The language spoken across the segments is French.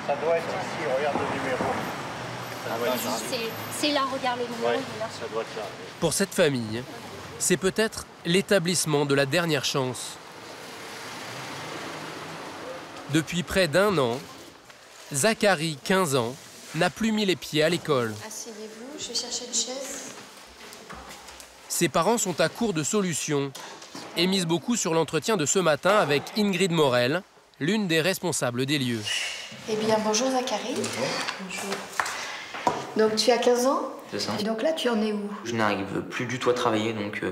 Ça doit être ici, regarde le numéro. C'est là, regarde le numéro, Ouais, il est là. ça doit être là. Pour cette famille, c'est peut-être l'établissement de la dernière chance. Depuis près d'1 an, Zachary, 15 ans, n'a plus mis les pieds à l'école. Asseyez-vous, je vais chercher une chaise. Ses parents sont à court de solutions et misent beaucoup sur l'entretien de ce matin avec Ingrid Morel, l'une des responsables des lieux. Eh bien, bonjour Zachary. Bonjour. Donc, tu as 15 ans? C'est ça. Et donc là, tu en es où? Je n'arrive plus du tout à travailler, donc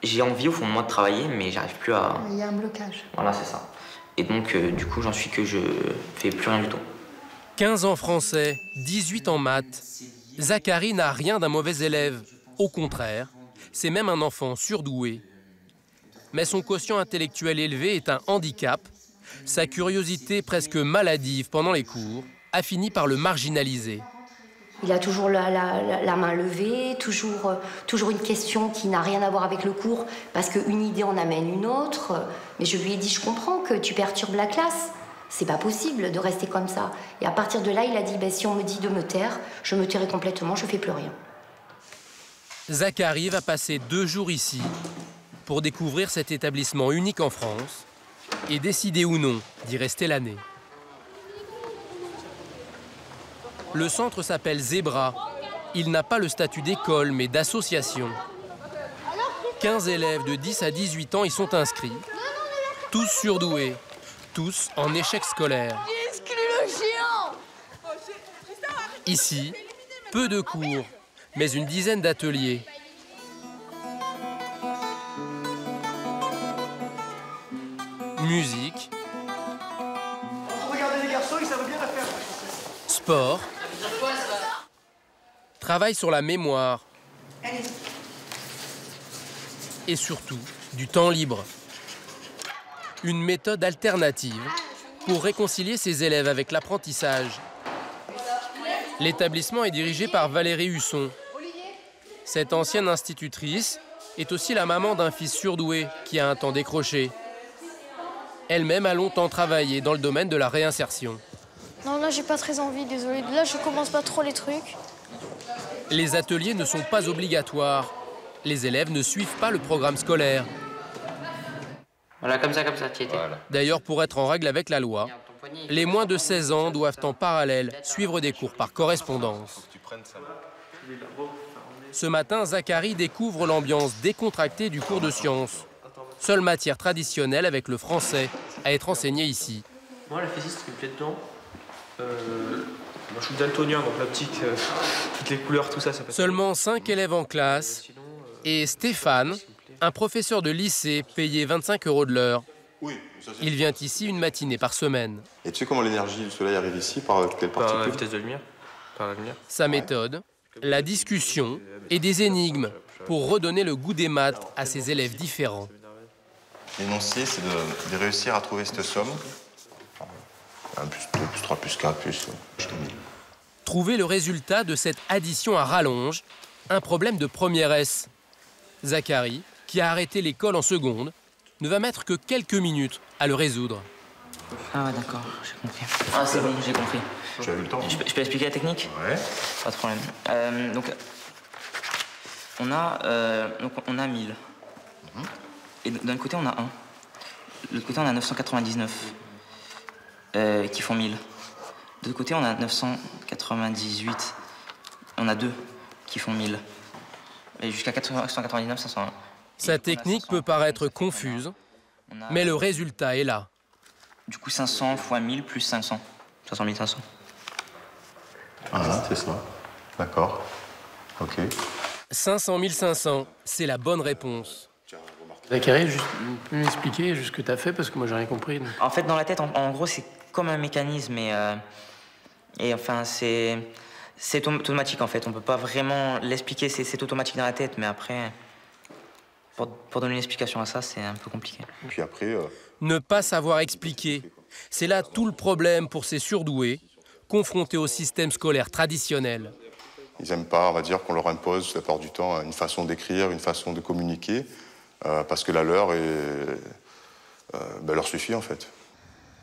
j'ai envie au fond de moi de travailler, mais j'arrive plus à... Il y a un blocage. Voilà, c'est ça. Et donc, du coup, j'en suis que je fais plus rien du tout. 15 en français, 18 en maths. Zachary n'a rien d'un mauvais élève. Au contraire, c'est même un enfant surdoué. Mais son quotient intellectuel élevé est un handicap. Sa curiosité presque maladive pendant les cours a fini par le marginaliser. Il a toujours la main levée, toujours une question qui n'a rien à voir avec le cours, parce qu'une idée en amène une autre. Mais je lui ai dit, je comprends que tu perturbes la classe. C'est pas possible de rester comme ça. Et à partir de là, il a dit, ben, si on me dit de me taire, je me tairai complètement, je fais plus rien. Zachary va passer 2 jours ici pour découvrir cet établissement unique en France et décider ou non d'y rester l'année. Le centre s'appelle Zebra. Il n'a pas le statut d'école, mais d'association. 15 élèves de 10 à 18 ans y sont inscrits. Tous surdoués, tous en échec scolaire. Ici, peu de cours, mais une dizaine d'ateliers. Musique. Regardez les garçons, ils savent bien la faire. Sport. Travail sur la mémoire. Et surtout, du temps libre. Une méthode alternative pour réconcilier ses élèves avec l'apprentissage. L'établissement est dirigé par Valérie Husson. Cette ancienne institutrice est aussi la maman d'un fils surdoué qui a un temps décroché. Elle-même a longtemps travaillé dans le domaine de la réinsertion. Non, là, j'ai pas très envie, désolé. Là, je commence pas trop les trucs. Les ateliers ne sont pas obligatoires. Les élèves ne suivent pas le programme scolaire. Voilà, comme ça, tu y étais. Voilà. D'ailleurs, pour être en règle avec la loi, les moins de 16 ans doivent en parallèle suivre des cours par correspondance. Ce matin, Zachary découvre l'ambiance décontractée du cours de sciences. Seule matière traditionnelle avec le français à être enseigné ici. Moi, la physique, ce qui me plaît dedans, moi, je suis daltonien, donc l'optique, toutes les couleurs, tout ça, ça peut... Seulement 5 élèves en classe et Stéphane, un professeur de lycée payé 25 € de l'heure. Oui, ça, il vient ici une matinée par semaine. Et tu sais comment l'énergie du soleil arrive ici? Par quelle particule? Par la vitesse de lumière. Par la lumière. Sa méthode, la discussion et des énigmes pour redonner le goût des maths à ses élèves différents. L'énoncé, c'est de réussir à trouver cette somme. 1 plus 2 plus 3 plus 4 plus... jusqu'à 1000. Trouver le résultat de cette addition à rallonge, un problème de première S. Zachary, qui a arrêté l'école en seconde, ne va mettre que quelques minutes à le résoudre. Ah ouais, d'accord, j'ai compris. Ah, c'est bon, j'ai compris. Tu as eu le temps? Je peux expliquer la technique? Ouais. Pas de problème. Donc, on a 1000. Et d'un côté, on a 1. De l'autre côté, on a 999 qui font 1000. De l'autre côté, on a 998. On a 2 qui font 1000. Et jusqu'à 999, 501. Sa technique peut paraître confuse, mais le résultat est là. Du coup, 500 fois 1000 plus 500. 500 500. Ah, c'est ça. D'accord. Ok. 500 500, c'est la bonne réponse. Zachary, juste m'expliquer ce que tu as fait, parce que moi, j'ai rien compris. Donc. En fait, dans la tête, en gros, c'est comme un mécanisme. Et enfin, c'est automatique, en fait. On peut pas vraiment l'expliquer. C'est automatique dans la tête, mais après, pour donner une explication à ça, c'est un peu compliqué. Puis après... Ne pas savoir expliquer, c'est là tout le problème pour ces surdoués, confrontés au système scolaire traditionnel. Ils n'aiment pas, on va dire, qu'on leur impose, la plupart du temps, une façon d'écrire, une façon de communiquer, parce que la leur leur suffit, en fait.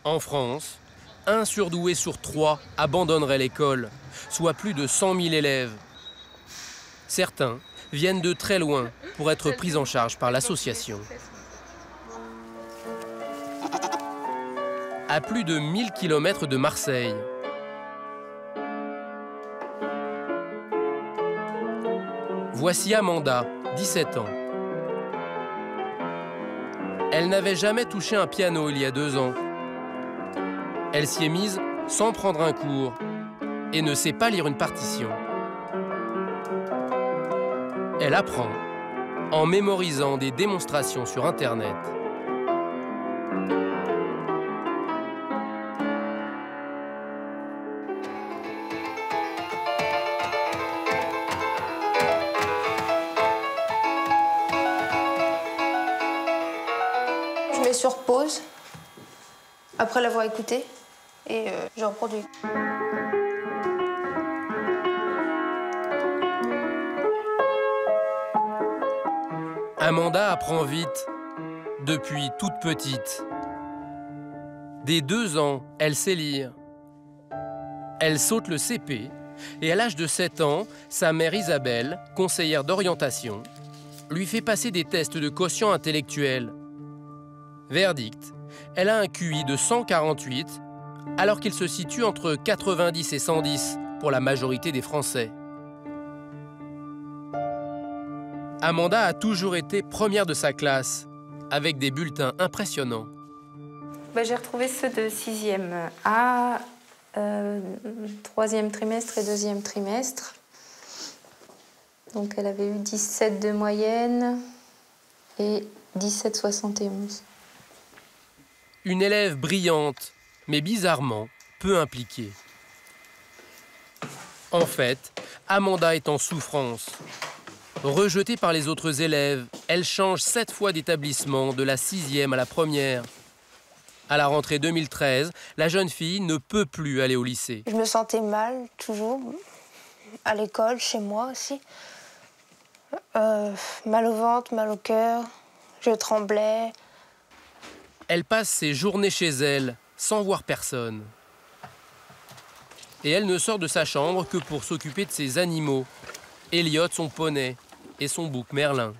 En France, un surdoué sur 3 abandonnerait l'école, soit plus de 100 000 élèves. Certains viennent de très loin pour être pris en charge par l'association. À plus de 1000 km de Marseille, voici Amanda, 17 ans. Elle n'avait jamais touché un piano il y a 2 ans. Elle s'y est mise sans prendre un cours et ne sait pas lire une partition. Elle apprend en mémorisant des démonstrations sur Internet. Je mets sur pause, après l'avoir écouté, et je reproduis. Amanda apprend vite, depuis toute petite. Dès 2 ans, elle sait lire. Elle saute le CP et à l'âge de 7 ans, sa mère Isabelle, conseillère d'orientation, lui fait passer des tests de quotient intellectuel. Verdict, elle a un QI de 148 alors qu'il se situe entre 90 et 110 pour la majorité des Français. Amanda a toujours été première de sa classe, avec des bulletins impressionnants. J'ai retrouvé ceux de 6e A, 3e trimestre et 2e trimestre. Donc elle avait eu 17 de moyenne et 17,71. Une élève brillante, mais bizarrement peu impliquée. En fait, Amanda est en souffrance. Rejetée par les autres élèves, elle change 7 fois d'établissement, de la 6e à la 1re. À la rentrée 2013, la jeune fille ne peut plus aller au lycée. Je me sentais mal, toujours, à l'école, chez moi aussi. Mal au ventre, mal au cœur, je tremblais. Elle passe ses journées chez elle, sans voir personne. Et elle ne sort de sa chambre que pour s'occuper de ses animaux. Elliot, son poney, et son bouc Merlin.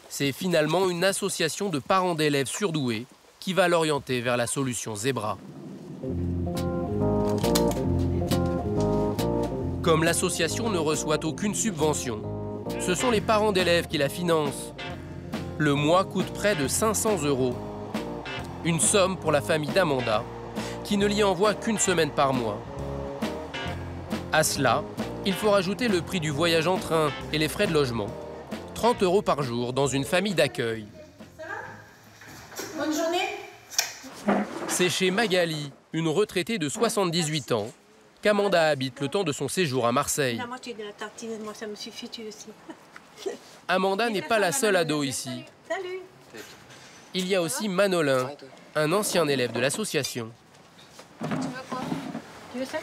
C'est finalement une association de parents d'élèves surdoués qui va l'orienter vers la solution Zebra. Comme l'association ne reçoit aucune subvention, ce sont les parents d'élèves qui la financent. Le mois coûte près de 500 €. Une somme pour la famille d'Amanda, qui ne l'y envoie qu'une semaine par mois. À cela, il faut rajouter le prix du voyage en train et les frais de logement. 30 € par jour dans une famille d'accueil. Bonne journée. C'est chez Magali, une retraitée de 78 ans, qu'Amanda habite le temps de son séjour à Marseille. La moitié de la tartine, moi ça me suffit, tu aussi. Amanda n'est pas la seule ado ici. Salut. Il y a aussi Manolin, un ancien élève de l'association. Tu veux quoi? Tu veux ça?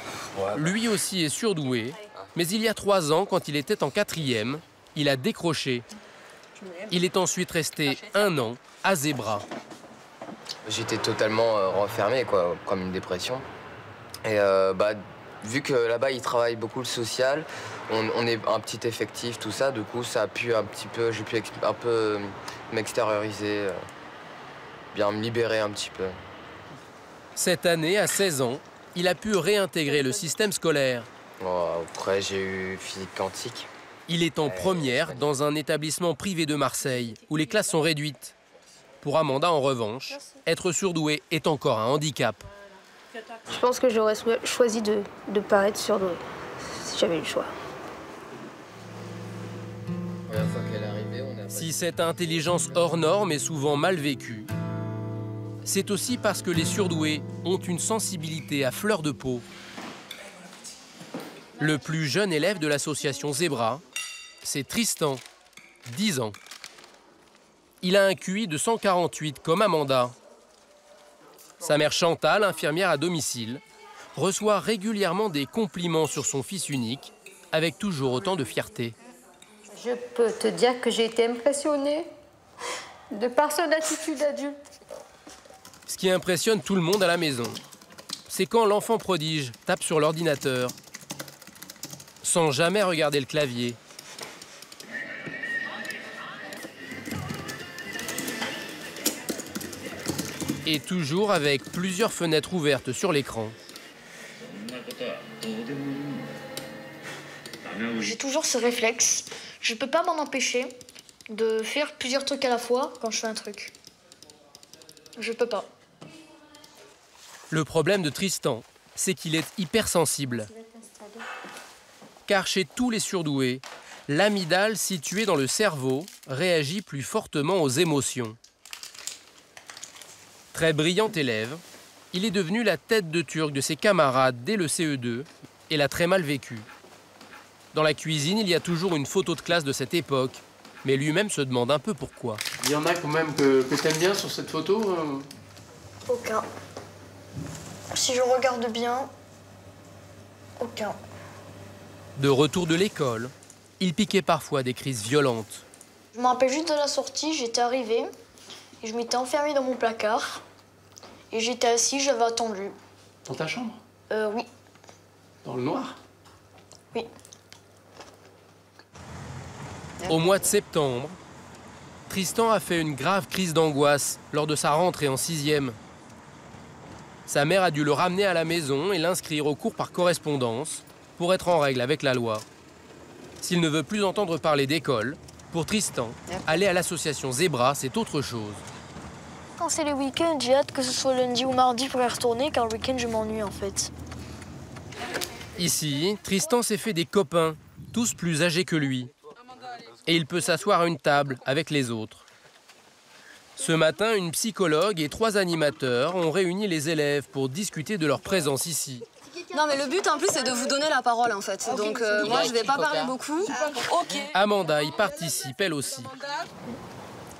Lui aussi est surdoué, mais il y a 3 ans, quand il était en 4e, il a décroché. Il est ensuite resté 1 an à Zebra. J'étais totalement renfermé, quoi, comme une dépression. Et vu que là-bas, ils travaillent beaucoup le social, on est un petit effectif, tout ça, du coup, ça a pu un petit peu, j'ai pu un peu m'extérioriser, bien me libérer un petit peu. Cette année, à 16 ans, il a pu réintégrer le système scolaire. Après, j'ai eu physique quantique. Il est en première dans un établissement privé de Marseille, où les classes sont réduites. Pour Amanda, en revanche, être surdoué est encore un handicap. Je pense que j'aurais choisi de ne pas être surdouée, si j'avais eu le choix. Si cette intelligence hors norme est souvent mal vécue, c'est aussi parce que les surdoués ont une sensibilité à fleur de peau. Le plus jeune élève de l'association Zebra, c'est Tristan, 10 ans. Il a un QI de 148 comme Amanda. Sa mère Chantal, infirmière à domicile, reçoit régulièrement des compliments sur son fils unique, avec toujours autant de fierté. Je peux te dire que j'ai été impressionnée de par son attitude adulte. Ce qui impressionne tout le monde à la maison, c'est quand l'enfant prodige tape sur l'ordinateur sans jamais regarder le clavier. Et toujours avec plusieurs fenêtres ouvertes sur l'écran. J'ai toujours ce réflexe. Je peux pas m'en empêcher de faire plusieurs trucs à la fois quand je fais un truc. Je peux pas. Le problème de Tristan, c'est qu'il est hypersensible. Car chez tous les surdoués, l'amygdale située dans le cerveau réagit plus fortement aux émotions. Très brillant élève, il est devenu la tête de turc de ses camarades dès le CE2 et l'a très mal vécu. Dans la cuisine, il y a toujours une photo de classe de cette époque, mais lui-même se demande un peu pourquoi. Il y en a quand même que t'aimes bien sur cette photo Aucun. Si je regarde bien, aucun. De retour de l'école, il piquait parfois des crises violentes. Je me rappelle juste de la sortie, j'étais arrivée et je m'étais enfermée dans mon placard. Et j'étais assis, j'avais attendu. Dans ta chambre? Oui. Dans le noir? Oui. Au mois de septembre, Tristan a fait une grave crise d'angoisse lors de sa rentrée en 6e. Sa mère a dû le ramener à la maison et l'inscrire au cours par correspondance pour être en règle avec la loi. S'il ne veut plus entendre parler d'école, pour Tristan, aller à l'association Zebra, c'est autre chose. Quand c'est les week-ends, j'ai hâte que ce soit lundi ou mardi pour y retourner, car le week-end, je m'ennuie en fait. Ici, Tristan s'est fait des copains, tous plus âgés que lui. Et il peut s'asseoir à une table avec les autres. Ce matin, une psychologue et 3 animateurs ont réuni les élèves pour discuter de leur présence ici. Non mais le but en plus c'est de vous donner la parole en fait. Donc moi je vais pas parler beaucoup. Ok. Amanda y participe elle aussi.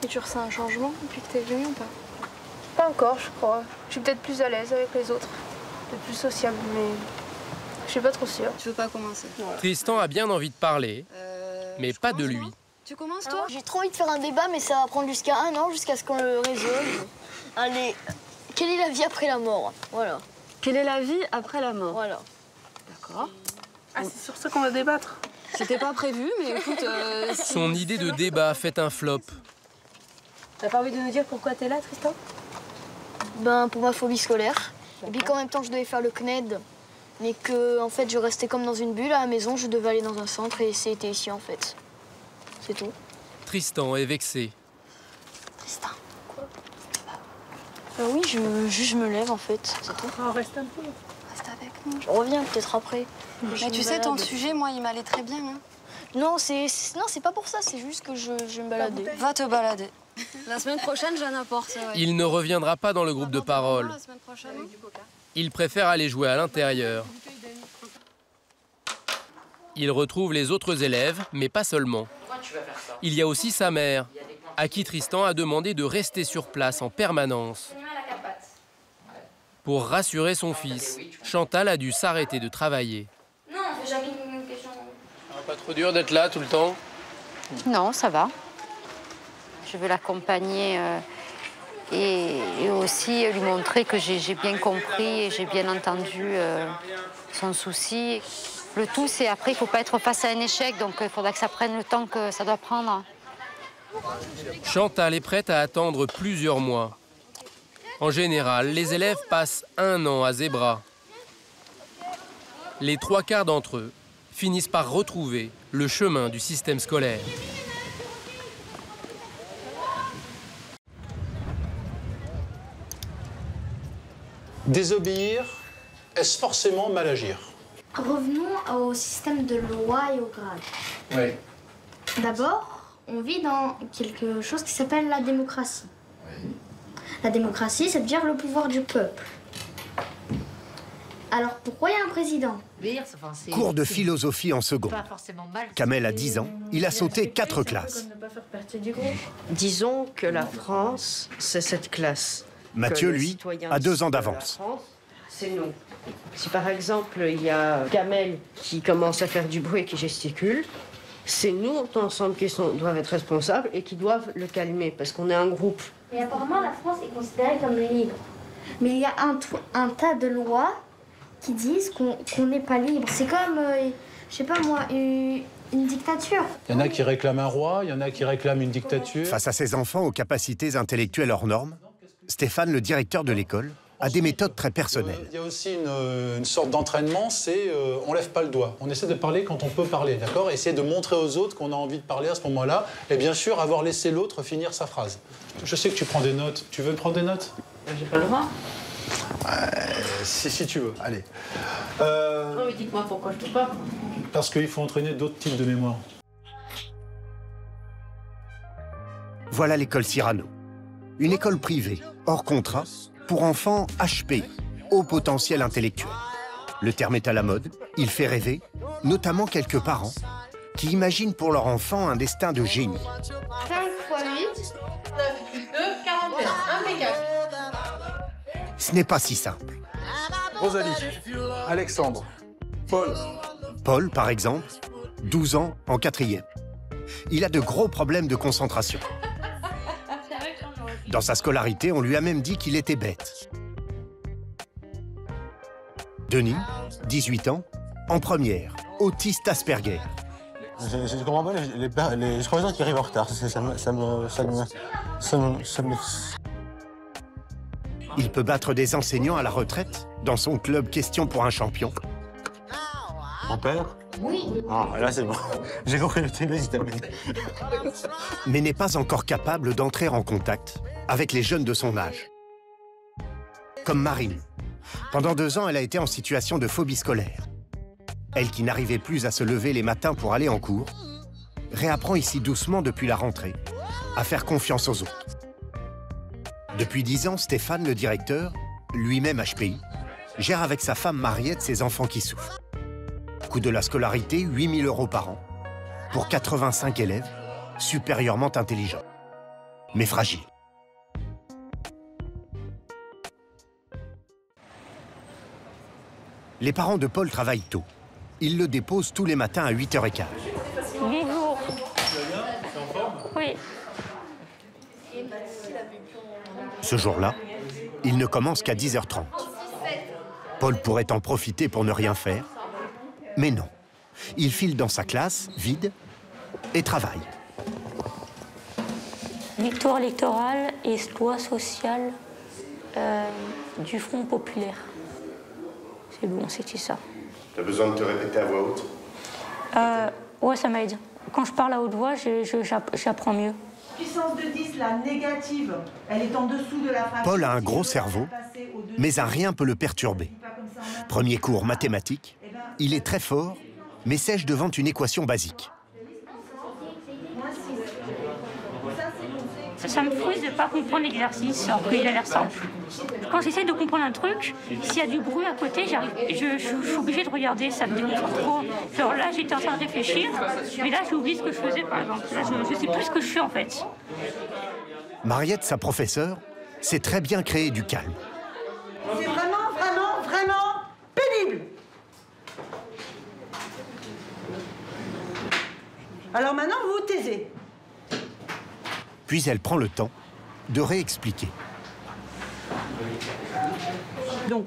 Et tu ressens un changement depuis que t'es venue ou pas? Pas encore, je crois. Je suis peut-être plus à l'aise avec les autres, peut-être plus sociable, mais je suis pas trop sûre. Je veux pas commencer. Tristan a bien envie de parler, mais pas de lui. Tu commences toi? J'ai trop envie de faire un débat, mais ça va prendre jusqu'à 1 an, jusqu'à ce qu'on le résolve. Allez, quelle est la vie après la mort? Voilà. Quelle est la vie après la mort? Voilà. D'accord. Ah, c'est sur ça qu'on va débattre? C'était pas prévu, mais écoute... Son idée de débat fait un flop. T'as pas envie de nous dire pourquoi t'es là, Tristan? Ben, pour ma phobie scolaire. Et puis qu'en même temps, je devais faire le CNED. Mais que, en fait, je restais comme dans une bulle à la maison. Je devais aller dans un centre et c'était ici, en fait. C'est tout. Tristan est vexé. Tristan. Quoi? Oui, je me lève, en fait. C'est tout. Oh, reste un peu. Reste avec nous. Je reviens peut-être après. Mais tu sais, ton sujet, moi, il m'allait très bien. Hein. Non, c'est pas pour ça. C'est juste que je vais me balader. Va te balader. La semaine prochaine, j'en apporte. Ouais. Il ne reviendra pas dans le groupe de parole. La semaine prochaine. Il préfère aller jouer à l'intérieur. Il retrouve les autres élèves, mais pas seulement. Il y a aussi sa mère, à qui Tristan a demandé de rester sur place en permanence. Pour rassurer son fils, Chantal a dû s'arrêter de travailler. Non, on fait jamais une question. Pas trop dur d'être là tout le temps? Non, ça va. Je veux l'accompagner et aussi lui montrer que j'ai bien compris et j'ai bien entendu son souci. Le tout, c'est après, il ne faut pas être face à un échec, donc il faudra que ça prenne le temps que ça doit prendre. Chantal est prête à attendre plusieurs mois. En général, les élèves passent 1 an à Zebra. Les 3/4 d'entre eux finissent par retrouver le chemin du système scolaire. Désobéir, est-ce forcément mal agir? Revenons au système de loi et au grade. Oui. D'abord, on vit dans quelque chose qui s'appelle la démocratie. La démocratie, ça veut dire le pouvoir du peuple. Alors pourquoi il y a un président? Cours de philosophie en seconde. Kamel a 10 ans, il a sauté 4 classes. Disons que la France, c'est cette classe. Mathieu, lui, a 2 ans d'avance. C'est nous. Si par exemple, il y a Kamel qui commence à faire du bruit et qui gesticule, c'est nous, ensemble, qui doivent être responsables et qui doivent le calmer, parce qu'on est un groupe. Et apparemment, la France est considérée comme libre. Mais il y a un tas de lois qui disent qu'on n'est pas libre. C'est comme, je sais pas moi, une dictature. Il y en a qui réclament un roi, il y en a qui réclament une dictature. Face à ces enfants aux capacités intellectuelles hors normes, Stéphane, le directeur de l'école, a des méthodes très personnelles. Il y a aussi une sorte d'entraînement, c'est on lève pas le doigt. On essaie de parler quand on peut parler, d'accord? Essayer de montrer aux autres qu'on a envie de parler à ce moment-là. Et bien sûr, avoir laissé l'autre finir sa phrase. Je sais que tu prends des notes. Tu veux prendre des notes? J'ai pas le droit. Si tu veux, allez. Non mais dites-moi pourquoi je peux pas. Parce qu'il faut entraîner d'autres types de mémoire. Voilà l'école Cyrano. Une école privée, hors contrat, pour enfants HPI, haut potentiel intellectuel. Le terme est à la mode, il fait rêver, notamment quelques parents qui imaginent pour leur enfant un destin de génie. 5 x 8, 9 plus 2, 41. Impeccable. Ce n'est pas si simple. Rosalie, Alexandre, Paul. Paul, par exemple, 12 ans en 4e. Il a de gros problèmes de concentration. Dans sa scolarité, on lui a même dit qu'il était bête. Denis, 18 ans, en première, autiste Asperger. Je comprends pas les professeurs qui arrivent en retard. Il peut battre des enseignants à la retraite dans son club Question pour un champion. Mon père? Oui. Ah, là c'est bon. J'ai compris le télé, j'ai terminé. Mais n'est pas encore capable d'entrer en contact avec les jeunes de son âge. Comme Marine. Pendant 2 ans, elle a été en situation de phobie scolaire. Elle qui n'arrivait plus à se lever les matins pour aller en cours, réapprend ici doucement depuis la rentrée à faire confiance aux autres. Depuis 10 ans, Stéphane, le directeur, lui-même HPI, gère avec sa femme Mariette ses enfants qui souffrent. Coût de la scolarité, 8 000 € par an, pour 85 élèves, supérieurement intelligents, mais fragiles. Les parents de Paul travaillent tôt. Ils le déposent tous les matins à 8h15. Bonjour. Oui. Ce jour-là, il ne commence qu'à 10h30. Paul pourrait en profiter pour ne rien faire, mais non. Il file dans sa classe, vide, et travaille. Victoire électorale et loi sociale du Front populaire. C'est bon, c'était ça. T'as besoin de te répéter à voix haute? Ouais, ça m'aide. Quand je parle à haute voix, j'apprends mieux. Puissance de 10, la négative, elle est en dessous de la fraction. Paul a un gros cerveau, mais un rien peut le perturber. Premier cours mathématiques, il est très fort, mais sèche devant une équation basique. Ça me frustre de ne pas comprendre l'exercice, alors qu'il a l'air simple. Quand j'essaie de comprendre un truc, s'il y a du bruit à côté, je suis obligée de regarder, ça me déconcentre trop. Genre là, j'étais en train de réfléchir, mais là, j'ai oublié ce que je faisais, par exemple. Là, je ne sais plus ce que je fais, en fait. Mariette, sa professeure, sait très bien créer du calme. C'est vraiment pénible. Alors maintenant, vous vous taisez. Puis elle prend le temps de réexpliquer. Donc,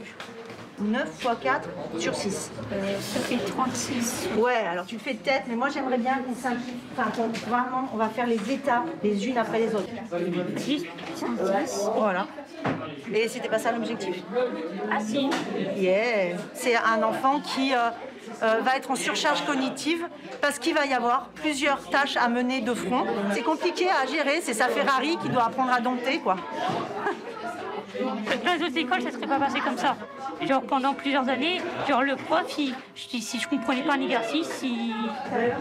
9 x 4 sur 6. Ça fait 36. Ouais, alors tu le fais de tête, mais moi j'aimerais bien qu'on simplifie. Enfin, vraiment, on va faire les étapes les unes après les autres. 10, 10. Voilà. Et c'était pas ça l'objectif. Ah si. Yeah. C'est un enfant qui va être en surcharge cognitive parce qu'il va y avoir plusieurs tâches à mener de front. C'est compliqué à gérer, c'est sa Ferrari qui doit apprendre à dompter, quoi. Dans les autres écoles, ça ne serait pas passé comme ça. Genre pendant plusieurs années, genre le prof, si je comprenais pas un exercice, il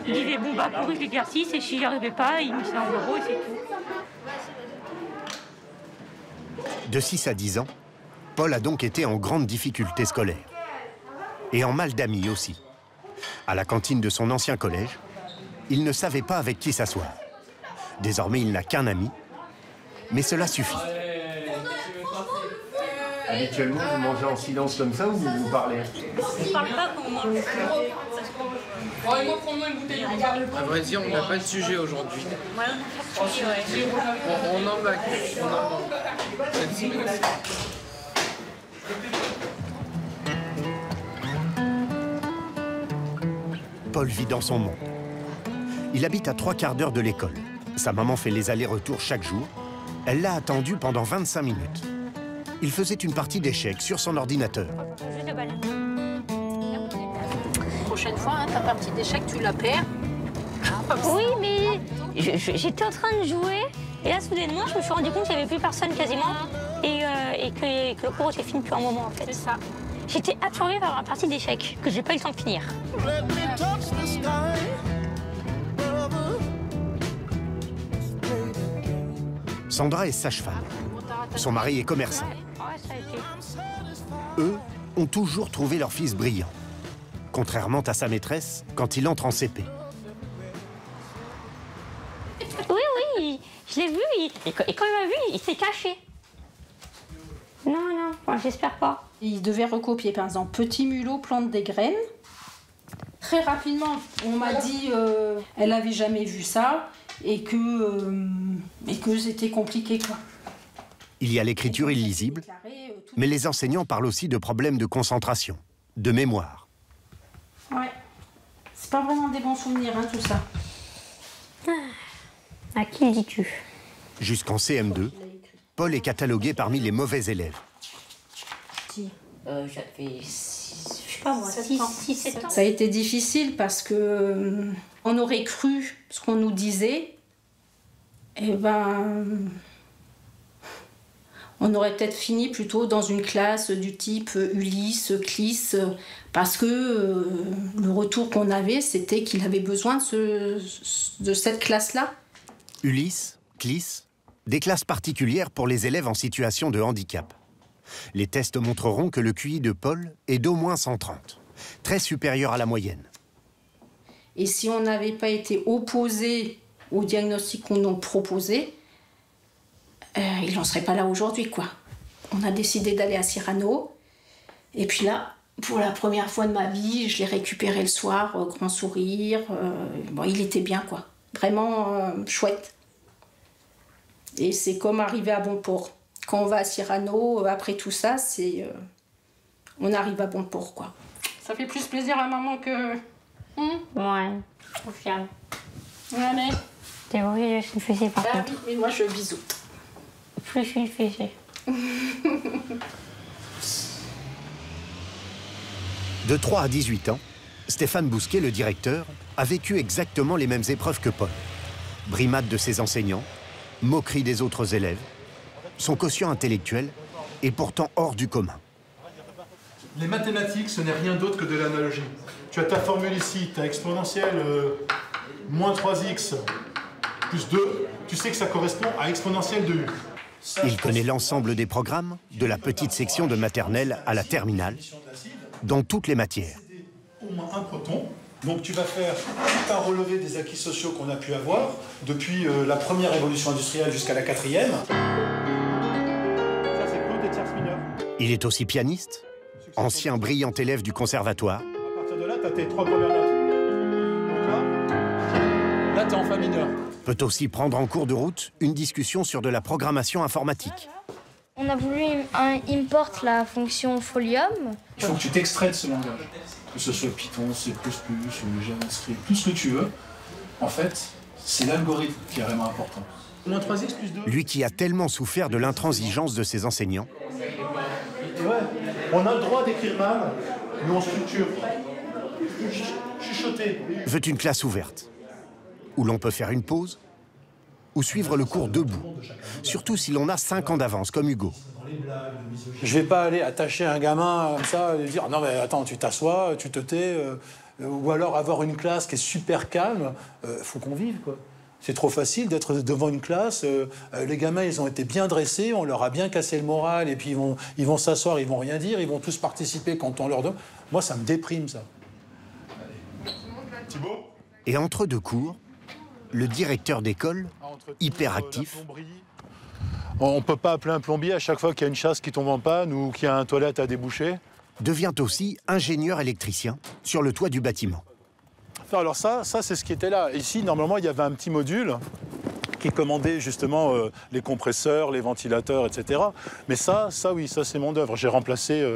disait bon bah corrige l'exercice et si j'y arrivais pas, il me mettait en bureau et c'est tout. De 6 à 10 ans, Paul a donc été en grande difficulté scolaire. Et en mal d'amis aussi. À la cantine de son ancien collège, il ne savait pas avec qui s'asseoir. Désormais, il n'a qu'un ami, mais cela suffit. Habituellement, vous mangez en silence comme ça ou vous parlez? On ne parle pas quand on mange. À vrai dire, on n'a pas de sujet aujourd'hui. Ouais, on a On en manque. Cette semaine. Paul vit dans son monde. Il habite à 3 quarts d'heure de l'école. Sa maman fait les allers-retours chaque jour. Elle l'a attendu pendant 25 minutes. Il faisait une partie d'échecs sur son ordinateur. Prochaine fois, hein, ta partie d'échecs, tu la perds. Oui, mais j'étais en train de jouer et là, soudainement, je me suis rendu compte qu'il n'y avait plus personne quasiment et que le cours était fini depuis un moment en fait. C'est ça. J'étais absorbée par la partie d'échecs que j'ai pas eu le temps de finir. Sandra est sage-femme. Son mari est commerçant. Eux ont toujours trouvé leur fils brillant, contrairement à sa maîtresse quand il entre en CP. Oui, je l'ai vu et quand il m'a vu, il s'est caché. Non, moi, j'espère pas. Il devait recopier, par exemple, petit mulot plante des graines. Très rapidement, on m'a dit elle n'avait jamais vu ça et que c'était compliqué, quoi. Il y a l'écriture illisible, mais les enseignants parlent aussi de problèmes de concentration, de mémoire. Ouais, c'est pas vraiment des bons souvenirs, hein, tout ça. À qui dis-tu? Jusqu'en CM2, Paul est catalogué parmi les mauvais élèves. J'avais 6 ans. Ça a été difficile parce que on aurait cru ce qu'on nous disait, et on aurait peut-être fini plutôt dans une classe du type Ulysse, Clis, parce que le retour qu'on avait, c'était qu'il avait besoin de cette classe-là. Ulysse, Clis, des classes particulières pour les élèves en situation de handicap. Les tests montreront que le QI de Paul est d'au moins 130, très supérieur à la moyenne. Et si on n'avait pas été opposé au diagnostic qu'on nous proposait, il n'en serait pas là aujourd'hui, quoi. On a décidé d'aller à Cyrano. Et puis là, pour la première fois de ma vie, je l'ai récupéré le soir, grand sourire. Il était bien, quoi. Vraiment chouette. Et c'est comme arriver à bon port. Quand on va à Cyrano, après tout ça, on arrive à bon port, quoi. Ça fait plus plaisir à maman que... Ouais, trop fière. Allez. T'es horrible, je suis une fessée par contre. Oui, mais moi je bisoute. Plus je suis une fessée. De 3 à 18 ans, Stéphane Bousquet, le directeur, a vécu exactement les mêmes épreuves que Paul. Brimade de ses enseignants, moquerie des autres élèves. Son quotient intellectuel est pourtant hors du commun. Les mathématiques, ce n'est rien d'autre que de l'analogie. Tu as ta formule ici, ta exponentielle moins 3x plus 2. Tu sais que ça correspond à exponentielle de u. Il connaît l'ensemble des programmes, de la petite section de maternelle à la terminale, dans toutes les matières. Au moins un proton. Donc tu vas faire tout un relevé des acquis sociaux qu'on a pu avoir depuis la première révolution industrielle jusqu'à la 4e. Ça, c'est Claude des tierces mineures. Il est aussi pianiste, ancien brillant élève du conservatoire. À partir de là, tu as tes 3 premières notes. Donc là tu es en fa mineur. Peut aussi prendre en cours de route une discussion sur de la programmation informatique. On a voulu import la fonction Folium. Il faut que tu t'extrais de ce langage. Que ce soit Python, C++, ou JavaScript, tout ce que tu veux. En fait, c'est l'algorithme qui est vraiment important. Moins 3x plus 2. Lui qui a tellement souffert de l'intransigeance de ses enseignants. Et ouais, on a le droit d'écrire mal, mais on structure. Chuchoter. Veut une classe ouverte, où l'on peut faire une pause, ou suivre le cours debout, surtout si l'on a 5 ans d'avance, comme Hugo. Je vais pas aller attacher un gamin comme ça et dire « Non mais attends, tu t'assois, tu te tais ou alors avoir une classe qui est super calme, faut qu'on vive, quoi. C'est trop facile d'être devant une classe, les gamins ils ont été bien dressés, on leur a bien cassé le moral et puis ils vont s'asseoir, ils vont rien dire, ils vont tous participer quand on leur donne. Moi ça me déprime ça. Thibaut ? Et entre deux cours, le directeur d'école, hyperactif. On ne peut pas appeler un plombier à chaque fois qu'il y a une chasse qui tombe en panne ou qu'il y a une toilette à déboucher. Devient aussi ingénieur électricien sur le toit du bâtiment. Alors ça c'est ce qui était là. Ici, normalement, il y avait un petit module qui commandait justement les compresseurs, les ventilateurs, etc. Mais ça oui, ça c'est mon œuvre. J'ai remplacé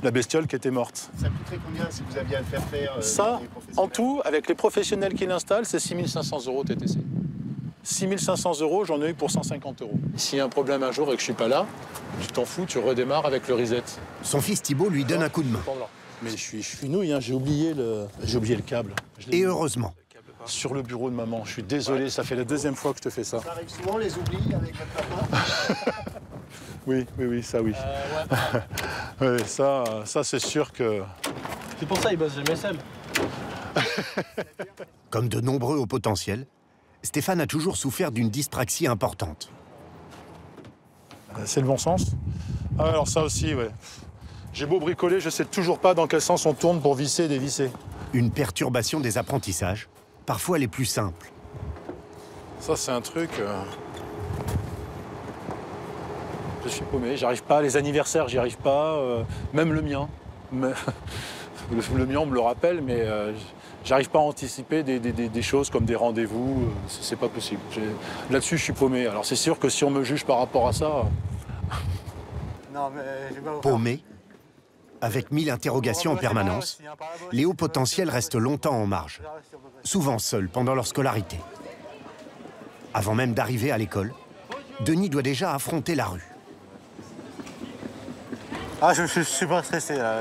la bestiole qui était morte. Ça coûterait combien si vous aviez à le faire faire Ça, en tout, avec les professionnels qui l'installent, c'est 6 500 € TTC. 6 500 €, j'en ai eu pour 150 €. S'il y a un problème un jour et que je suis pas là, tu t'en fous, tu redémarres avec le reset. Son fils Thibault lui donne un coup de main. Mais je suis nouille, hein, j'ai oublié le câble. Et heureusement. Sur le bureau de maman, je suis désolé, ça fait la deuxième fois que je te fais ça. Ça arrive souvent, les oublis avec votre papa? Oui, ça oui. Ouais, ça c'est sûr que... C'est pour ça qu'il bosse jamais seul. Comme de nombreux au potentiel, Stéphane a toujours souffert d'une dyspraxie importante. C'est le bon sens? Ah, alors ça aussi, ouais. J'ai beau bricoler, je sais toujours pas dans quel sens on tourne pour visser et dévisser. Une perturbation des apprentissages, parfois les plus simples. Ça, c'est un truc... Je suis paumé, j'arrive pas. Les anniversaires, j'y arrive pas. Même le mien. Le mien, on me le rappelle, mais j'arrive pas à anticiper des choses comme des rendez-vous. C'est pas possible. Là-dessus, je suis paumé. Alors, c'est sûr que si on me juge par rapport à ça... Non, mais j'ai pas... Paumé, avec 1000 interrogations en permanence, les hauts potentiels restent longtemps en marge, souvent seuls pendant leur scolarité. Avant même d'arriver à l'école, Denis doit déjà affronter la rue. Ah, je suis super stressé, là.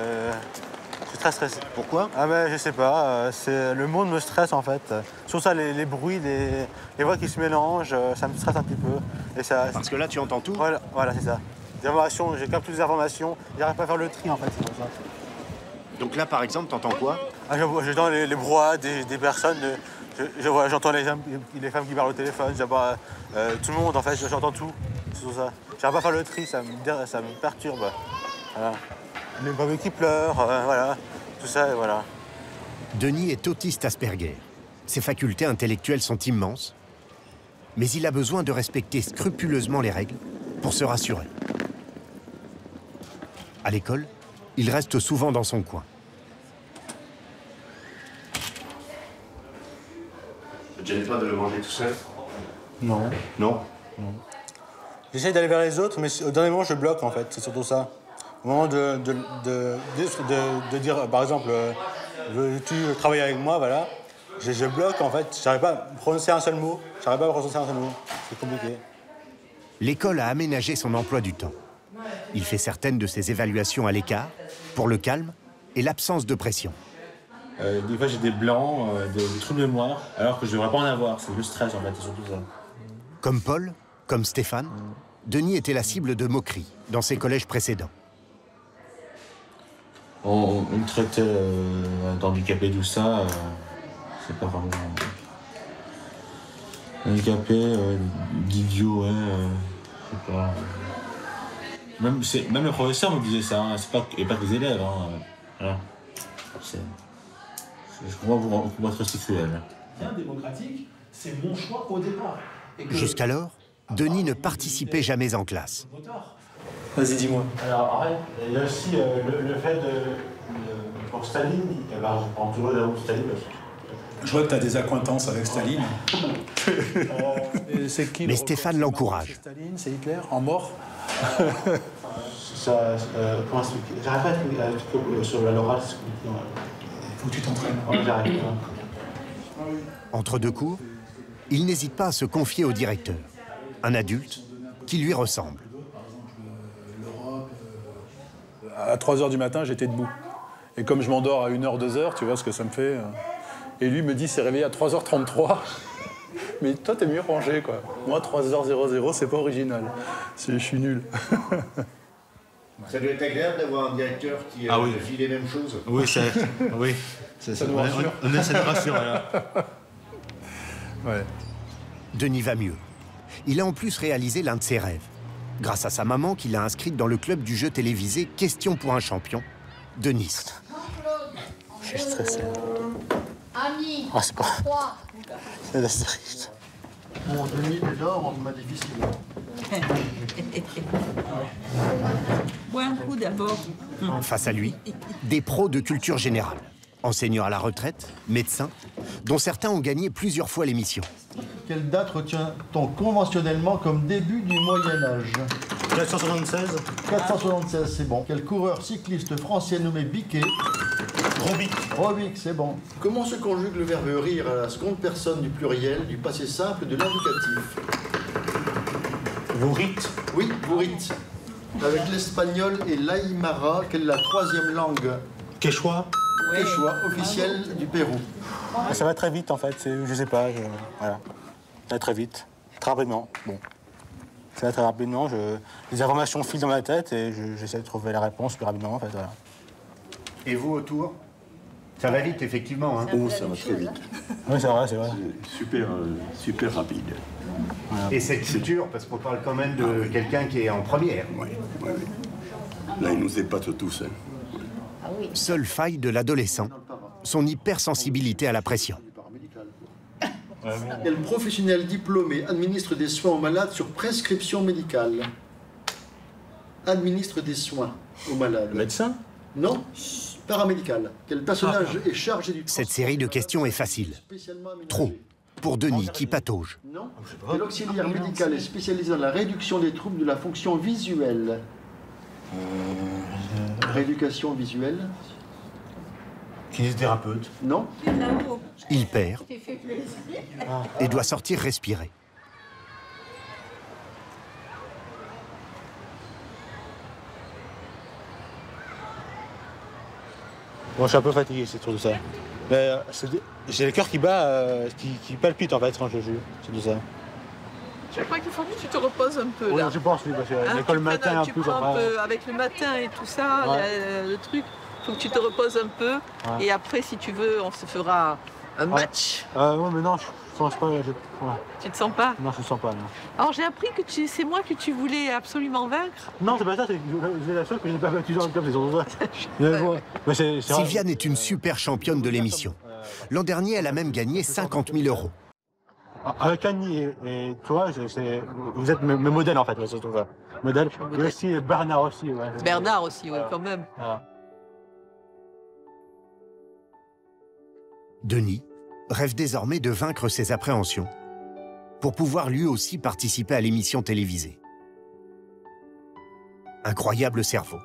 Je suis très stressé. Pourquoi? Ah ben, je sais pas. Le monde me stresse, en fait. Sur ça, les bruits, les voix qui se mélangent, ça me stresse un petit peu. Et ça, parce que là, tu entends tout? Voilà, c'est ça. Des informations, je capte toutes les informations. J'arrive pas à faire le tri, en fait, c'est pour ça. Donc là, par exemple, t'entends quoi? Ah, j'entends les brouhahas des personnes. J'entends les femmes qui parlent au téléphone. Tout le monde, en fait, j'entends tout. C'est tout ça. J'arrive pas à faire le tri, ça me perturbe. Voilà. Les bébés qui pleurent, voilà. Tout ça, voilà. Denis est autiste Asperger. Ses facultés intellectuelles sont immenses, mais il a besoin de respecter scrupuleusement les règles pour se rassurer. À l'école, il reste souvent dans son coin. Ça te gêne pas de le manger tout seul? Non. Non? J'essaie d'aller vers les autres, mais au dernier moment, je bloque, en fait. C'est surtout ça. Au moment de dire, par exemple, veux-tu travailler avec moi, voilà. Je bloque, en fait. J'arrive pas à prononcer un seul mot. C'est compliqué. L'école a aménagé son emploi du temps. Il fait certaines de ses évaluations à l'écart, pour le calme et l'absence de pression. Des fois, j'ai des blancs, des trous de mémoire, alors que je devrais pas en avoir. C'est le stress, en fait, c'est surtout ça. Comme Paul, comme Stéphane, Denis était la cible de moqueries dans ses collèges précédents. On me traitait d'handicapé, tout ça. C'est pas vraiment... handicapé, d'idiot, ouais. Je sais pas... Même le professeur me disait ça, hein, et pas que les élèves. Hein, voilà. Je comprends pour être sexuel. Bien démocratique, c'est mon choix au départ. Jusqu'alors, Denis ne participait jamais en classe. Vas-y, dis-moi. Alors, arrête. Il y a aussi le fait pour Staline, je prends toujours la route Staline. Je vois que tu as des accointances avec Staline. C'est qui? Mais Stéphane l'encourage. Staline, c'est Hitler, en mort. Comment expliquer? J'arrive pas à expliquer sur l'oral. Il faut que tu t'entraînes. J'arrive. Entre deux cours, il n'hésite pas à se confier au directeur, un adulte qui lui ressemble. À 3 h du matin, j'étais debout. Et comme je m'endors à 1 h, 2 h, tu vois ce que ça me fait. Et lui me dit, c'est réveillé à 3 h 33. Mais toi, t'es mieux rangé, quoi. Moi, 3 h 00, c'est pas original. Je suis nul. Ça doit être agréable d'avoir un directeur qui vit les mêmes choses. Oui, ça nous rassure. Ça nous rassure, voilà. Ouais. Denis va mieux. Il a en plus réalisé l'un de ses rêves. Grâce à sa maman qui l'a inscrite dans le club du jeu télévisé Question pour un champion de Nice. Je suis stressé. Ah, c'est pas... C'est la série. Mon Denis, déjà, on m'a difficile. Bois un coup d'abord. Face à lui, des pros de culture générale. Enseignants à la retraite, médecins, dont certains ont gagné plusieurs fois l'émission. Quelle date retient-on conventionnellement comme début du Moyen-Âge? 476. 476, c'est bon. Quel coureur cycliste français nommé Biquet? Robic. Robic, c'est bon. Comment se conjugue le verbe rire à la seconde personne du pluriel, du passé simple de l'indicatif? Vous rite. Oui, vous rite. Avec l'espagnol et l'aïmara, quelle est la troisième langue? Quechua. Quechua, officielle du Pérou. Ça va très vite en fait, je sais pas, voilà. Ça va très vite, très rapidement, bon. Ça va très rapidement, les informations filent dans ma tête et j'essaie de trouver la réponse plus rapidement en fait, voilà. Et vous autour? Ça va vite effectivement, hein? Oh, ça va très vite. Oui, c'est vrai, c'est vrai. Super rapide. Voilà. Et cette culture, parce qu'on parle quand même de quelqu'un qui est en première. Oui. Là, il nous épate tous. Hein. Seule faille de l'adolescent, son hypersensibilité à la pression. Quel professionnel diplômé administre des soins aux malades sur prescription médicale? Administre des soins aux malades. Médecin? Non, paramédical. Quel personnage est chargé du... Cette série de questions est facile. Trop, pour Denis qui patauge. Non. Quel auxiliaire médical est spécialisé dans la réduction des troubles de la fonction visuelle? Rééducation visuelle? Kinésithérapeute? Non. Il perd et doit sortir respirer. Bon, je suis un peu fatigué, c'est tout ça. Mais j'ai le cœur qui bat, qui palpite en fait quand je joue, c'est tout ça. Je crois qu'il faut que tu te reposes un peu là. Oui, je pense, oui, parce que l'école le matin, tu prends un peu avec le matin et tout ça, le truc. Il faut que tu te reposes un peu. Ouais. Et après, si tu veux, on se fera un match. Oui, mais non, je ne sens pas. Tu te sens pas? Non, je ne sens pas. Non. Alors j'ai appris que c'est moi que tu voulais absolument vaincre. Non, c'est pas ça, c'est la seule que je n'ai pas battue dans le club, les autres. Sylviane est une super championne de l'émission. L'an dernier, elle a même gagné 50 000 €. Avec Annie et toi, vous êtes mes modèles en fait, surtout ça. Modèles. Et aussi Bernard aussi. Ouais. Bernard aussi, oui, quand même. Voilà. Denis rêve désormais de vaincre ses appréhensions pour pouvoir lui aussi participer à l'émission télévisée. Incroyable cerveau,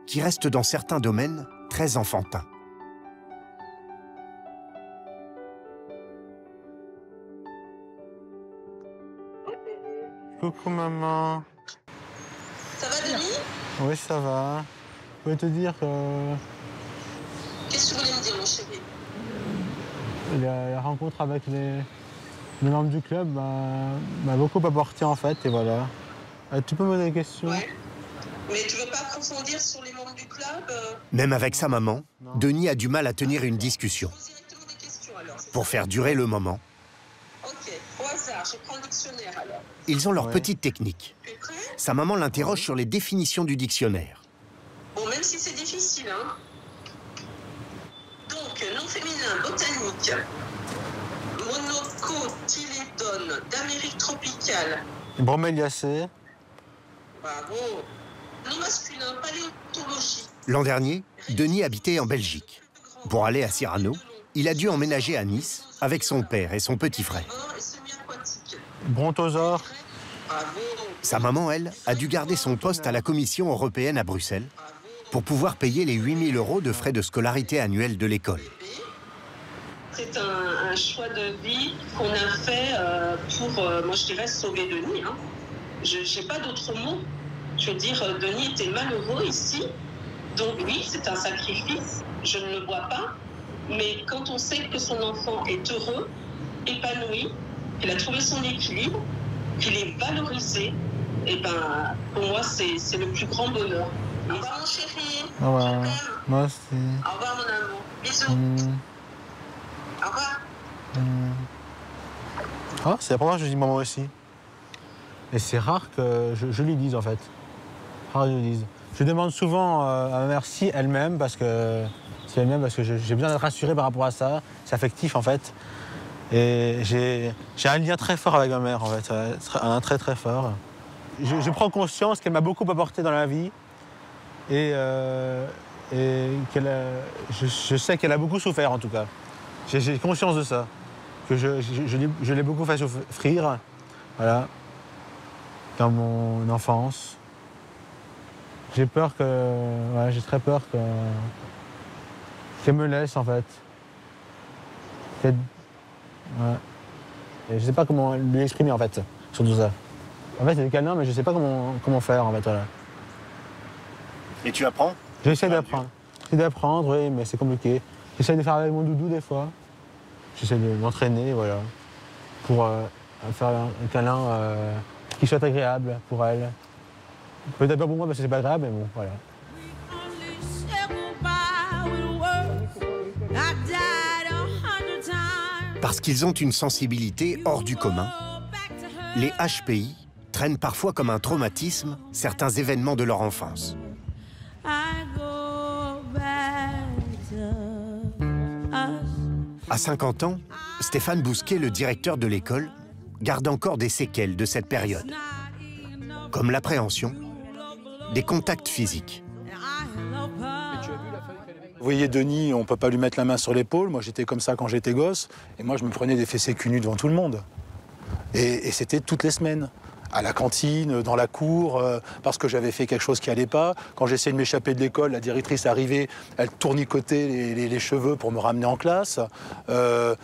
qui reste dans certains domaines très enfantin. Coucou maman. Ça va Denis? Oui, ça va. Je voulais te dire que... Qu'est-ce que tu voulais me dire mon chéri? La rencontre avec les membres du club m'a beaucoup apporté en fait, et voilà. Tu peux me poser des questions? Ouais. Mais tu veux pas approfondir sur les membres du club? Même avec sa maman, Denis a du mal à tenir une discussion. Pour faire durer le moment, ok, au hasard, je prends le dictionnaire alors. Ils ont leur petite technique. Sa maman l'interroge sur les définitions du dictionnaire. Bon, même si c'est difficile, hein. Donc, nom féminin botanique, monocotylédone d'Amérique tropicale. Broméliacée. Bravo. Nom masculin, paléontologie. L'an dernier, Denis habitait en Belgique. Pour aller à Cyrano, il a dû emménager à Nice avec son père et son petit frère. Brontosaure. Sa maman, elle, a dû garder son poste à la Commission européenne à Bruxelles pour pouvoir payer les 8 000 € de frais de scolarité annuels de l'école. C'est un choix de vie qu'on a fait pour, moi je dirais, sauver Denis. Hein. Je n'ai pas d'autre mot. Je veux dire, Denis était malheureux ici. Donc oui, c'est un sacrifice. Je ne le vois pas. Mais quand on sait que son enfant est heureux, épanoui, qu'il a trouvé son équilibre, qu'il est valorisé, et ben, pour moi, c'est le plus grand bonheur. Au revoir, mon chéri. Au revoir. Moi aussi. Au revoir, mon amour. Bisous. Au revoir. Ah, c'est la première fois que je dis maman aussi. Et c'est rare que je lui dise, en fait. Rare que je lui dise. Je demande souvent à ma mère si elle m'aime, parce que j'ai besoin d'être rassuré par rapport à ça. C'est affectif, en fait. Et j'ai un lien très fort avec ma mère, en fait. Un très, très fort. Je prends conscience qu'elle m'a beaucoup apporté dans la vie. Et je sais qu'elle a beaucoup souffert, en tout cas. J'ai conscience de ça. que je l'ai beaucoup fait souffrir, voilà, dans mon enfance. J'ai peur que, ouais, j'ai très peur qu'elle me laisse en fait. Ouais. Et je sais pas comment lui exprimer en fait sur tout ça. En fait, c'est des câlins, mais je sais pas comment faire en fait. Voilà. Et tu apprends? J'essaie d'apprendre. J'essaie d'apprendre, oui, mais c'est compliqué. J'essaie de faire avec mon doudou des fois. J'essaie de m'entraîner, voilà, pour faire un câlin qui soit agréable pour elle. Peut-être pas pour moi parce que c'est pas agréable, mais bon, voilà. Parce qu'ils ont une sensibilité hors du commun, les HPI traînent parfois comme un traumatisme certains événements de leur enfance. À 50 ans, Stéphane Bousquet, le directeur de l'école, garde encore des séquelles de cette période, comme l'appréhension, des contacts physiques. Vous voyez, Denis, on ne peut pas lui mettre la main sur l'épaule. Moi, j'étais comme ça quand j'étais gosse. Et moi, je me prenais des fessées cul nus devant tout le monde. Et c'était toutes les semaines. À la cantine, dans la cour, parce que j'avais fait quelque chose qui n'allait pas. Quand j'essayais de m'échapper de l'école, la directrice arrivait, elle tournicotait les cheveux pour me ramener en classe. Je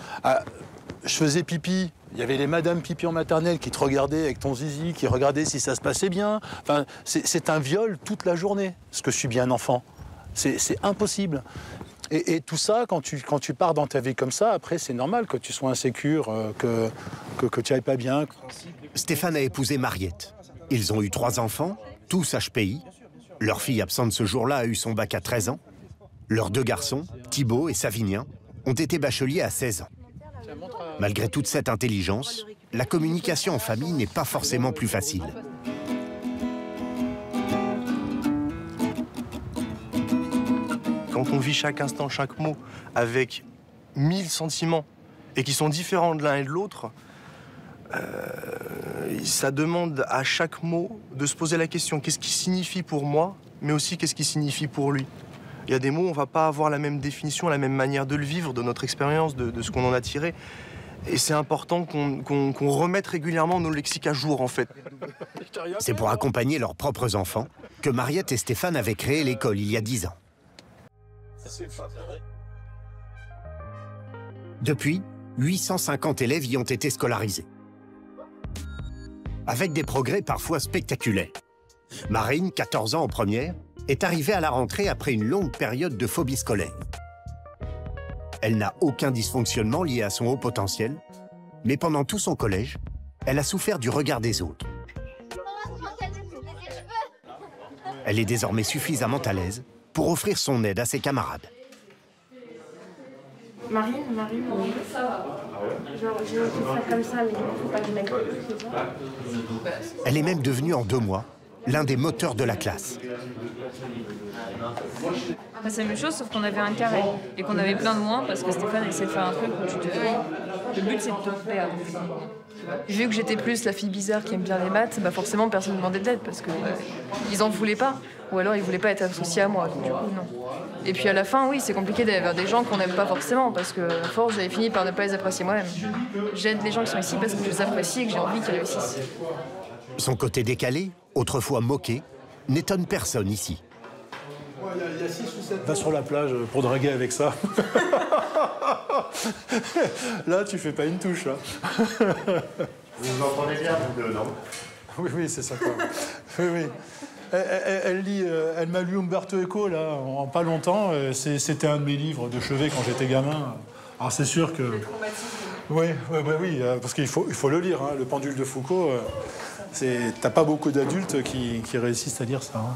faisais pipi. Il y avait les madames pipi en maternelle qui te regardaient avec ton zizi, qui regardaient si ça se passait bien. Enfin, c'est un viol toute la journée, parce que je suis bien enfant. C'est impossible. Et tout ça, quand tu pars dans ta vie comme ça, après, c'est normal que tu sois insécure, que tu n'ailles pas bien. Stéphane a épousé Mariette. Ils ont eu 3 enfants, tous HPI. Leur fille absente ce jour-là a eu son bac à 13 ans. Leurs 2 garçons, Thibaut et Savinien, ont été bacheliers à 16 ans. Malgré toute cette intelligence, la communication en famille n'est pas forcément plus facile. Quand on vit chaque instant, chaque mot, avec 1000 sentiments, et qui sont différents de l'un et de l'autre, ça demande à chaque mot de se poser la question, qu'est-ce qui signifie pour moi, mais aussi qu'est-ce qui signifie pour lui. Il y a des mots, on ne va pas avoir la même définition, la même manière de le vivre, de notre expérience, de ce qu'on en a tiré. Et c'est important qu'on remette régulièrement nos lexiques à jour, en fait. C'est pour accompagner leurs propres enfants que Mariette et Stéphane avaient créé l'école il y a 10 ans. Depuis, 850 élèves y ont été scolarisés. Avec des progrès parfois spectaculaires. Marine, 14 ans en première, est arrivée à la rentrée après une longue période de phobie scolaire. Elle n'a aucun dysfonctionnement lié à son haut potentiel, mais pendant tout son collège, elle a souffert du regard des autres. Elle est désormais suffisamment à l'aise pour offrir son aide à ses camarades. Marine, oui. Genre, j'ai envie de faire comme ça, mais il ne faut pas que je mette. Elle est même devenue en 2 mois l'un des moteurs de la classe. C'est la même chose, sauf qu'on avait un carré et qu'on avait plein de moins parce que Stéphane essaie de faire un truc où tu te fais. Le but, c'est de te perdre. Vu que j'étais plus la fille bizarre qui aime bien les maths, bah forcément personne ne demandait de l'aide parce que ils en voulaient pas. Ou alors ils voulaient pas être associés à moi. Donc, du coup, non. Et puis à la fin, oui, c'est compliqué d'aller vers des gens qu'on n'aime pas forcément parce que à force, j'avais fini par ne pas les apprécier moi-même. J'aide les gens qui sont ici parce que je les apprécie et que j'ai envie qu'ils réussissent. Son côté décalé, autrefois moqué, n'étonne personne ici. Il y a 6 ou 7. Va sur la plage pour draguer avec ça. Là, tu fais pas une touche. Hein. Vous entendez bien, vous deux, non? Oui, oui, c'est ça. Oui, oui. Elle m'a lu Umberto Eco, là, en pas longtemps. C'était un de mes livres de chevet quand j'étais gamin. Alors, c'est sûr que... Oui, parce qu'il faut le lire. Hein. Le pendule de Foucault, t'as pas beaucoup d'adultes qui réussissent à lire ça. Hein.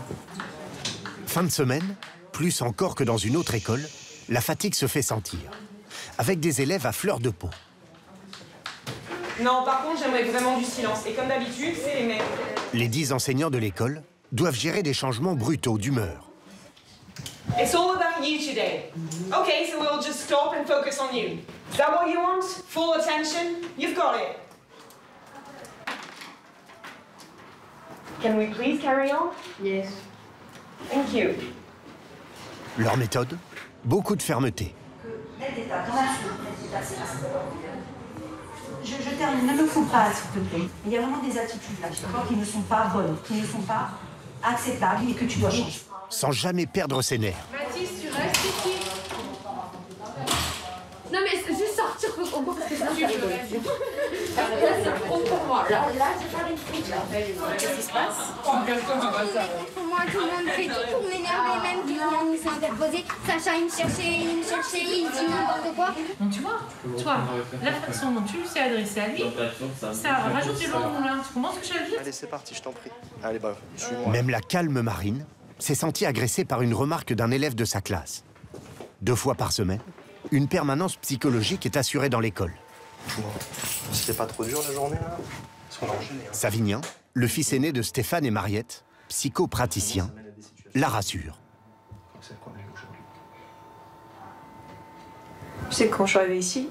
Fin de semaine, plus encore que dans une autre école, la fatigue se fait sentir, avec des élèves à fleur de peau. Non, par contre, j'aimerais vraiment du silence. Et comme d'habitude, c'est les mêmes. Les 10 enseignants de l'école doivent gérer des changements brutaux d'humeur. It's all about you today. Okay, so we'll just stop and focus on you. Is that what you want? Full attention? You've got it. Can we please carry on? Yes. Thank you. Leur méthode, beaucoup de fermeté. Je termine, ne me fous pas, s'il te plaît. Il y a vraiment des attitudes là, je crois, qui ne sont pas bonnes, qui ne sont pas acceptables et que tu dois changer. Sans jamais perdre ses nerfs. Mathis, tu restes ici. Non mais c'est juste sortir au parce que ça tu veux. Là c'est trop pour moi. Là j'ai pas les trucs là. Qu'est-ce qui se passe? Pour moi, tout le monde fait tout pour m'énerver, même qu'il vient nous s'interposer. Sacha, il me cherchait, il dit n'importe quoi. Donc tu vois, toi, la façon dont tu t'es adressé à lui, ça rajoute du long moulin. Tu comprends ce que je veux dire? Allez, c'est parti, je t'en prie. Allez, bah, suis-moi. Même la calme Marine s'est sentie agressée par une remarque d'un élève de sa classe. 2 fois par semaine, une permanence psychologique est assurée dans l'école. C'était pas trop dur la journée, là? Parce qu'on a enchaîné, hein. Savinien, le fils aîné de Stéphane et Mariette, psychopraticien, la rassure. Tu sais, quand je suis arrivée ici,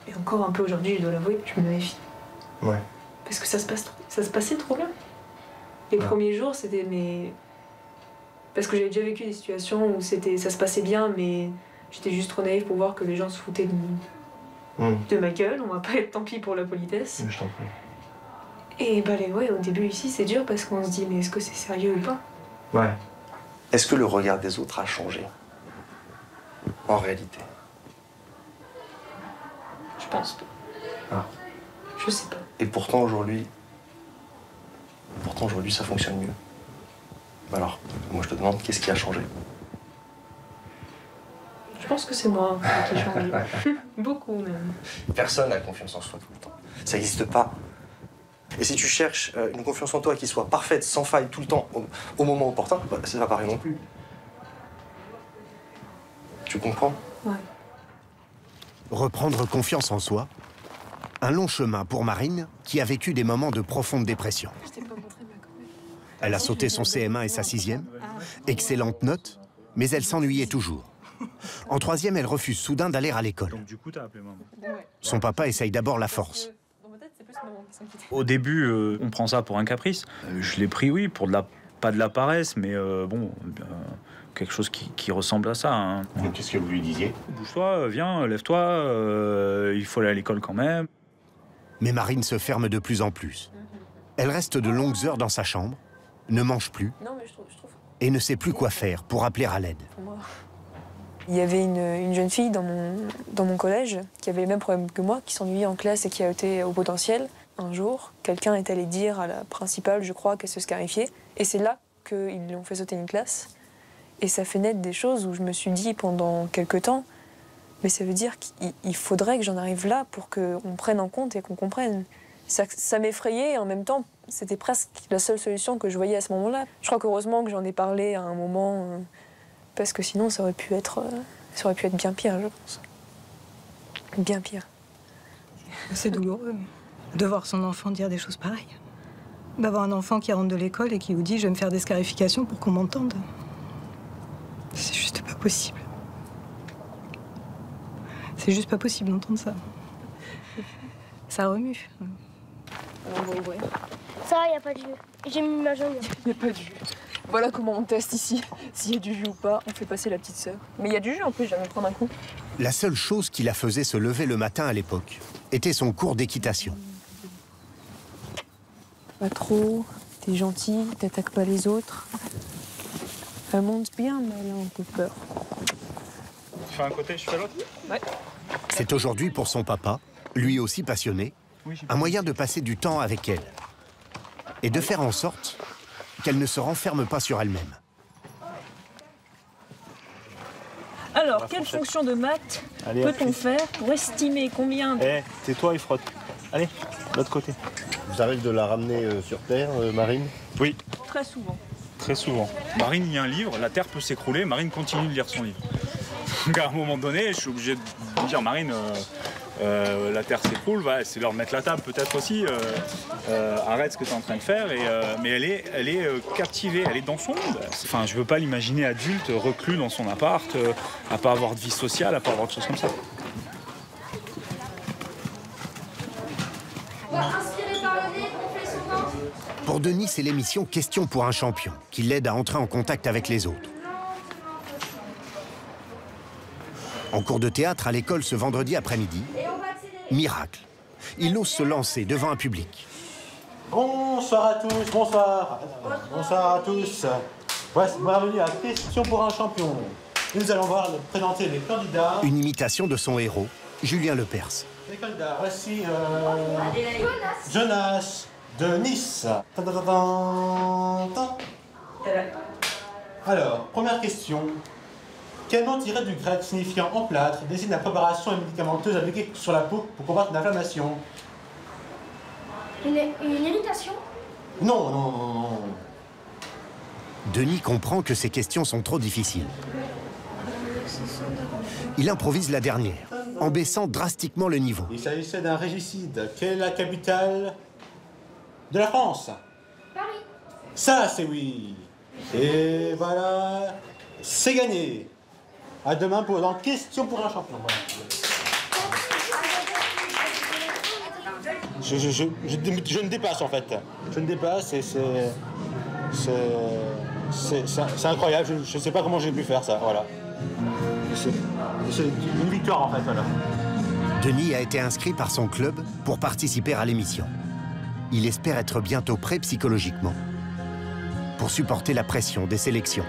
et encore un peu aujourd'hui, je dois l'avouer, je me méfie. Ouais. Parce que ça se passait trop bien. Les premiers jours, c'était parce que j'avais déjà vécu des situations où ça se passait bien, mais j'étais juste trop naïve pour voir que les gens se foutaient de ma gueule. On va pas être tant pis pour la politesse. Je t'en prie. Et bah ouais, au début ici, c'est dur parce qu'on se dit, mais est-ce que c'est sérieux ou pas? Ouais. Est-ce que le regard des autres a changé? En réalité? Je pense pas. Ah. Je sais pas. Et pourtant aujourd'hui, ça fonctionne mieux. Alors, moi je te demande, qu'est-ce qui a changé? Je pense que c'est moi qui change. Beaucoup même. Personne n'a confiance en soi tout le temps. Ça n'existe pas. Et si tu cherches une confiance en toi qui soit parfaite, sans faille, tout le temps, au moment opportun, bah, c'est pas pareil non plus. Tu comprends? Ouais. Reprendre confiance en soi, un long chemin pour Marine qui a vécu des moments de profonde dépression. Elle a sauté son CM1 et sa 6e, excellente note, mais elle s'ennuyait toujours. En 3e, elle refuse soudain d'aller à l'école. Donc du coup, t'as appelé maman. Son papa essaye d'abord la force. Au début, on prend ça pour un caprice. Je l'ai pris, oui, pour pas de la paresse, mais quelque chose qui ressemble à ça. Hein. Qu'est-ce que vous lui disiez? Bouge-toi, viens, lève-toi, il faut aller à l'école quand même. Mais Marine se ferme de plus en plus. Elle reste de longues heures dans sa chambre, ne mange plus et ne sait plus quoi faire pour appeler à l'aide. Il y avait une jeune fille dans mon collège qui avait les mêmes problèmes que moi, qui s'ennuyait en classe et qui a été au potentiel. Un jour, quelqu'un est allé dire à la principale, je crois, qu'elle se scarifiait. Et c'est là qu'ils lui ont fait sauter une classe. Et ça fait naître des choses où je me suis dit pendant quelques temps, mais ça veut dire qu'il faudrait que j'en arrive là pour qu'on prenne en compte et qu'on comprenne. Ça m'effrayait et en même temps, c'était presque la seule solution que je voyais à ce moment-là. Je crois qu'heureusement que j'en ai parlé à un moment, parce que sinon ça aurait pu être bien pire, je pense. Bien pire. C'est douloureux de voir son enfant dire des choses pareilles. D'avoir un enfant qui rentre de l'école et qui vous dit « je vais me faire des scarifications pour qu'on m'entende ». C'est juste pas possible. C'est juste pas possible d'entendre ça. Ça remue. Ça, y a pas de jus. J'ai mis ma jambe. Y a pas de jus. Voilà comment on teste ici. S'il y a du jus ou pas, on fait passer la petite sœur. Mais il y a du jus en plus, j'allais prendre un coup. La seule chose qui la faisait se lever le matin à l'époque était son cours d'équitation. Pas trop, t'es gentil, t'attaques pas les autres. Elle monte bien, mais elle a un peu peur. Tu fais un côté, je fais l'autre? Ouais. C'est aujourd'hui pour son papa, lui aussi passionné, un moyen de passer du temps avec elle et de faire en sorte qu'elle ne se renferme pas sur elle-même. Alors, quelle fonction de maths peut-on faire pour estimer combien de... tais-toi et frotte. Allez, de l'autre côté. Vous arrivez de la ramener sur Terre, Marine? Oui. Très souvent. Très souvent. Marine lit un livre, la Terre peut s'écrouler, Marine continue de lire son livre. Donc à un moment donné, je suis obligé de dire, Marine, la Terre s'écroule, c'est l'heure de mettre la table peut-être aussi. Arrête ce que tu es en train de faire. Mais elle est captivée, elle est dans son monde. Enfin, je veux pas l'imaginer adulte, reclus dans son appart, à pas avoir de vie sociale, à pas avoir de choses comme ça. Pour Denis, c'est l'émission Question pour un champion qui l'aide à entrer en contact avec les autres. En cours de théâtre à l'école ce vendredi après-midi, miracle, il ose se lancer devant un public. Bonsoir à tous, bonsoir. Bonsoir à tous. Bienvenue à Question pour un champion. Nous allons présenter les candidats. Une imitation de son héros, Julien Lepers. Les candidats, voici Jonas de Nice. Alors, première question. Quel nom tiré du grec signifiant emplâtre désigne la préparation médicamenteuse appliquée sur la peau pour combattre l'inflammation? Une irritation? Non, non, non, non. Denis comprend que ces questions sont trop difficiles. Il improvise la dernière, en baissant drastiquement le niveau. Il s'agissait d'un régicide. Quelle est la capitale de la France? Paris. Ça, c'est oui. Et voilà, c'est gagné. À demain dans Question pour un champion. Voilà. Je ne dépasse en fait. Je ne dépasse et c'est incroyable. Je ne sais pas comment j'ai pu faire ça. Voilà. C'est une victoire en fait. Voilà. Denis a été inscrit par son club pour participer à l'émission. Il espère être bientôt prêt psychologiquement pour supporter la pression des sélections.